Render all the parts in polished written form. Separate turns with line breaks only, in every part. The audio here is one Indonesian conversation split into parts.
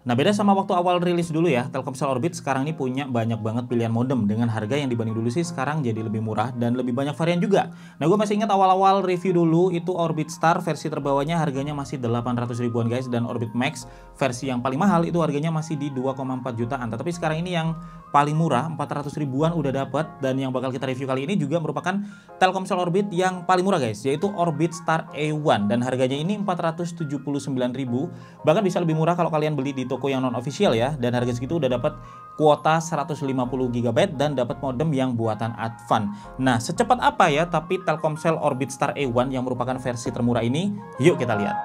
Nah, beda sama waktu awal rilis dulu ya, Telkomsel Orbit sekarang ini punya banyak banget pilihan modem dengan harga yang dibanding dulu sih sekarang jadi lebih murah dan lebih banyak varian juga. Nah, gue masih ingat awal-awal review dulu itu Orbit Star versi terbawahnya harganya masih 800 ribuan guys, dan Orbit Max versi yang paling mahal itu harganya masih di 2,4 jutaan. Tetapi sekarang ini yang paling murah 400 ribuan udah dapat, dan yang bakal kita review kali ini juga merupakan Telkomsel Orbit yang paling murah guys, yaitu Orbit Star A1, dan harganya ini 479.000, bahkan bisa lebih murah kalau kalian beli di toko yang non official ya. Dan harga segitu udah dapat kuota 150 GB dan dapat modem yang buatan Advan. Nah, secepat apa ya tapi Telkomsel Orbit Star A1 yang merupakan versi termurah ini? Yuk kita lihat.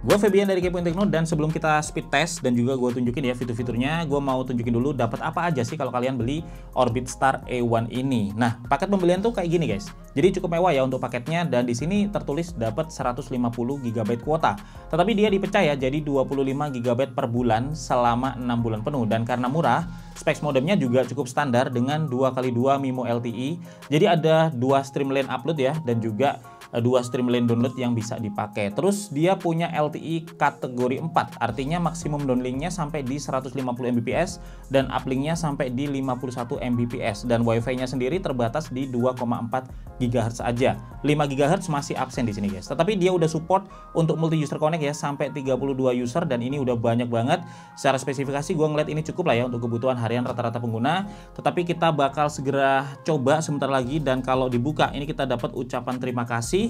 Gue Febian dari Kepoin Tekno, dan sebelum kita speed test dan juga gue tunjukin ya fitur-fiturnya, gue mau tunjukin dulu dapat apa aja sih kalau kalian beli Orbit Star A1 ini. Nah, paket pembelian tuh kayak gini guys. Jadi cukup mewah ya untuk paketnya, dan di sini tertulis dapat 150 GB kuota. Tetapi dia dipecah ya jadi 25 GB per bulan selama 6 bulan penuh, dan karena murah, specs modemnya juga cukup standar dengan 2x2 MIMO LTE. Jadi ada 2 streamline upload ya, dan juga 2 streamline download yang bisa dipakai. Terus dia punya LTE kategori 4, artinya maksimum downlinknya sampai di 150 Mbps dan uplinknya sampai di 51 Mbps, dan wifi-nya sendiri terbatas di 2,4 GHz aja. 5 GHz masih absen di sini guys. Tetapi dia udah support untuk multi user connect ya sampai 32 user, dan ini udah banyak banget. Secara spesifikasi gue ngeliat ini cukup lah ya untuk kebutuhan harian rata-rata pengguna. Tetapi kita bakal segera coba sebentar lagi, dan kalau dibuka ini kita dapat ucapan terima kasih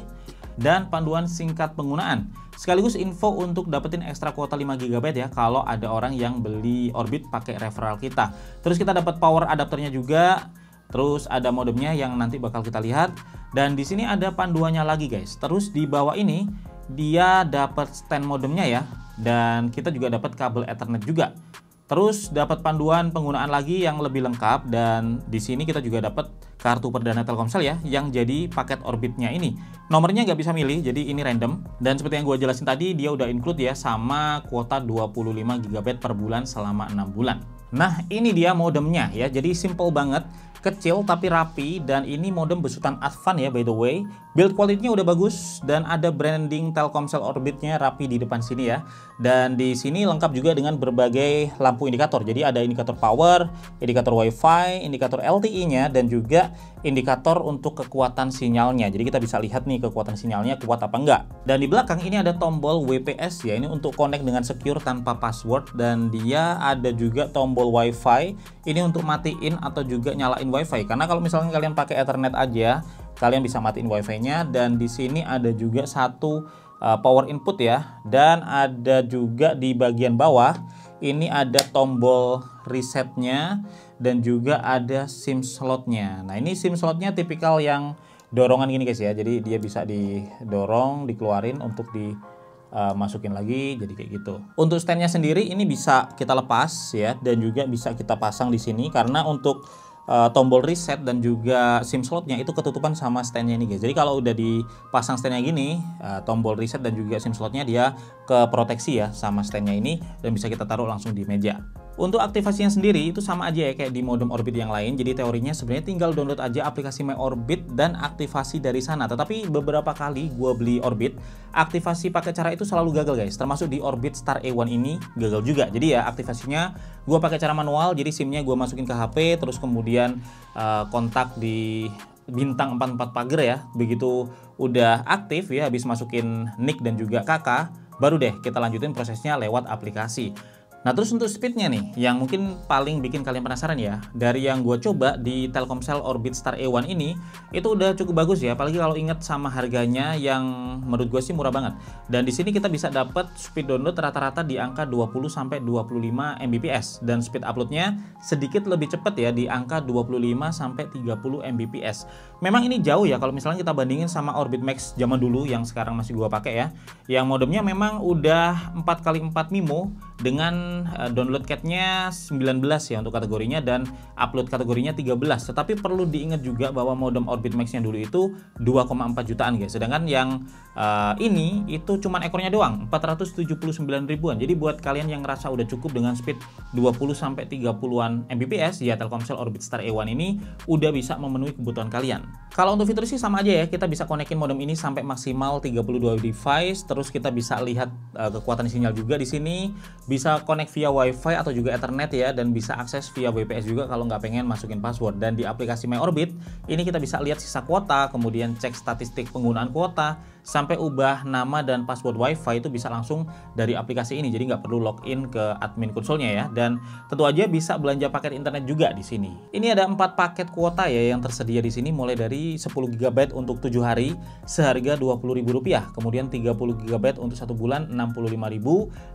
dan panduan singkat penggunaan, sekaligus info untuk dapetin ekstra kuota 5 GB ya kalau ada orang yang beli Orbit pakai referral kita. Terus kita dapat power adapternya juga, terus ada modemnya yang nanti bakal kita lihat, dan di sini ada panduannya lagi guys. Terus di bawah ini dia dapat stand modemnya ya, dan kita juga dapat kabel Ethernet juga. Terus dapat panduan penggunaan lagi yang lebih lengkap, dan di sini kita juga dapat kartu perdana Telkomsel ya yang jadi paket Orbitnya ini. Nomornya nggak bisa milih, jadi ini random, dan seperti yang gue jelasin tadi dia udah include ya sama kuota 25 GB per bulan selama 6 bulan. Nah, ini dia modemnya ya, jadi simple banget, kecil tapi rapi, dan ini modem besutan Advan ya by the way. Build quality-nya udah bagus, dan ada branding Telkomsel Orbitnya rapi di depan sini ya. Dan di sini lengkap juga dengan berbagai lampu indikator. Jadi ada indikator power, indikator WiFi, indikator LTE-nya, dan juga indikator untuk kekuatan sinyalnya. Jadi kita bisa lihat nih kekuatan sinyalnya kuat apa enggak. Dan di belakang ini ada tombol WPS ya, ini untuk connect dengan secure tanpa password, dan dia ada juga tombol WiFi. Ini untuk matiin atau juga nyalain WiFi. Karena kalau misalnya kalian pakai Ethernet aja, kalian bisa matiin WiFi-nya. Dan di sini ada juga satu power input ya, dan ada juga di bagian bawah ini ada tombol resetnya, dan juga ada SIM slotnya. Nah, ini SIM slotnya tipikal yang dorongan gini guys ya, jadi dia bisa didorong, dikeluarin untuk masukin lagi, jadi kayak gitu. Untuk standnya sendiri ini bisa kita lepas ya, dan juga bisa kita pasang di sini, karena untuk tombol reset dan juga SIM slotnya itu ketutupan sama standnya ini guys. Jadi kalau udah dipasang standnya gini, tombol reset dan juga SIM slotnya dia keproteksi ya sama standnya ini, dan bisa kita taruh langsung di meja. Untuk aktivasinya sendiri itu sama aja ya kayak di modem Orbit yang lain. Jadi teorinya sebenarnya tinggal download aja aplikasi My Orbit dan aktivasi dari sana. Tetapi beberapa kali gue beli Orbit, aktivasi pakai cara itu selalu gagal guys. Termasuk di Orbit Star A1 ini gagal juga. Jadi ya aktivasinya gue pakai cara manual. Jadi SIM-nya gue masukin ke HP, terus kemudian kontak di bintang 44 pagar ya. Begitu udah aktif ya, habis masukin NIK dan juga KK, baru deh kita lanjutin prosesnya lewat aplikasi. Nah, terus untuk speednya nih, yang mungkin paling bikin kalian penasaran ya, dari yang gue coba di Telkomsel Orbit Star A1 ini, itu udah cukup bagus ya, apalagi kalau inget sama harganya yang menurut gue sih murah banget. Dan di sini kita bisa dapat speed download rata-rata di angka 20-25 Mbps, dan speed uploadnya sedikit lebih cepat ya, di angka 25-30 Mbps. Memang ini jauh ya kalau misalnya kita bandingin sama Orbit Max zaman dulu yang sekarang masih gue pakai ya, yang modemnya memang udah 4x4 MIMO, dengan download CAT-nya 19 ya untuk kategorinya dan upload kategorinya 13. Tetapi perlu diingat juga bahwa modem Orbit Max-nya dulu itu 2,4 jutaan guys. Sedangkan yang ini itu cuman ekornya doang 479 ribuan. Jadi buat kalian yang ngerasa udah cukup dengan speed 20 sampai 30-an Mbps ya, Telkomsel Orbit Star A1 ini udah bisa memenuhi kebutuhan kalian. Kalau untuk fitur sih sama aja ya, kita bisa konekin modem ini sampai maksimal 32 device, terus kita bisa lihat kekuatan sinyal juga di sini, bisa connect via WiFi atau juga Ethernet ya, dan bisa akses via VPS juga kalau nggak pengen masukin password. Dan di aplikasi My Orbit ini kita bisa lihat sisa kuota, kemudian cek statistik penggunaan kuota, sampai ubah nama dan password WiFi itu bisa langsung dari aplikasi ini, jadi nggak perlu login ke admin konsolnya ya. Dan tentu aja bisa belanja paket internet juga di sini. Ini ada 4 paket kuota ya yang tersedia di sini, mulai dari 10 GB untuk 7 hari seharga Rp20.000, kemudian 30 GB untuk 1 bulan Rp65.000,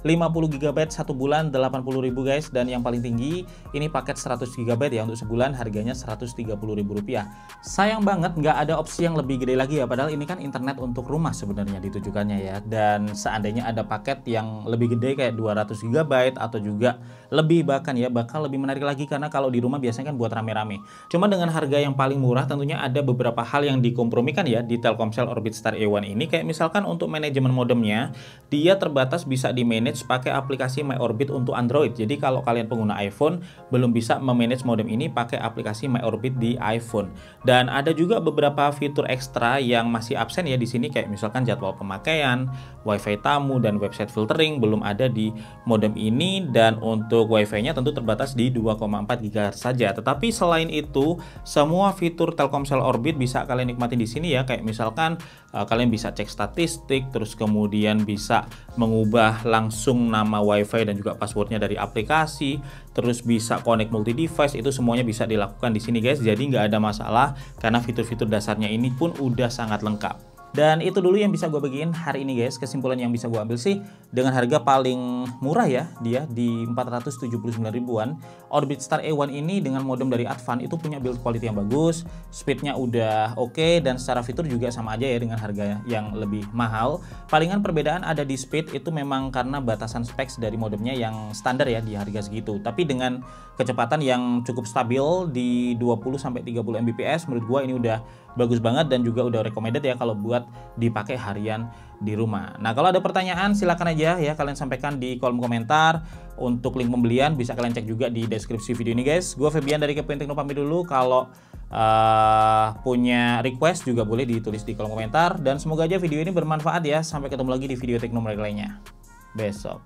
50 GB 1 bulan Rp80.000 guys, dan yang paling tinggi ini paket 100 GB ya untuk sebulan harganya Rp130.000. Sayang banget nggak ada opsi yang lebih gede lagi ya, padahal ini kan internet untuk rumah sebenarnya ditujukannya ya. Dan seandainya ada paket yang lebih gede kayak 200 GB atau juga lebih bahkan ya, bakal lebih menarik lagi karena kalau di rumah biasanya kan buat rame-rame. Cuma dengan harga yang paling murah tentunya ada beberapa hal yang dikompromikan ya di Telkomsel Orbit Star A1 ini, kayak misalkan untuk manajemen modemnya dia terbatas bisa di manage pakai aplikasi My Orbit untuk Android. Jadi kalau kalian pengguna iPhone belum bisa memanage modem ini pakai aplikasi My Orbit di iPhone. Dan ada juga beberapa fitur ekstra yang masih absen ya di sini, kayak misalkan jadwal pemakaian, WiFi tamu, dan website filtering belum ada di modem ini. Dan untuk WiFi-nya tentu terbatas di 2,4 GHz saja. Tetapi selain itu, semua fitur Telkomsel Orbit bisa kalian nikmati di sini ya. Kayak misalkan kalian bisa cek statistik, terus kemudian bisa mengubah langsung nama WiFi dan juga passwordnya dari aplikasi, terus bisa connect multi device, itu semuanya bisa dilakukan di sini guys. Jadi nggak ada masalah karena fitur-fitur dasarnya ini pun udah sangat lengkap. Dan itu dulu yang bisa gue bagiin hari ini guys. Kesimpulan yang bisa gue ambil sih, dengan harga paling murah ya, dia di 479 ribuan, Orbit Star A1 ini dengan modem dari Advan itu punya build quality yang bagus, speednya udah oke, dan secara fitur juga sama aja ya dengan harga yang lebih mahal. Palingan perbedaan ada di speed, itu memang karena batasan specs dari modemnya yang standar ya di harga segitu. Tapi dengan kecepatan yang cukup stabil di 20-30 Mbps, menurut gue ini udah bagus banget dan juga udah recommended ya kalau buat dipakai harian di rumah. Nah, kalau ada pertanyaan silakan aja ya kalian sampaikan di kolom komentar. Untuk link pembelian bisa kalian cek juga di deskripsi video ini guys. Gue Febian dari Kepoin Tekno pamit dulu. Kalau punya request juga boleh ditulis di kolom komentar. Dan semoga aja video ini bermanfaat ya. Sampai ketemu lagi di video teknologi lainnya besok.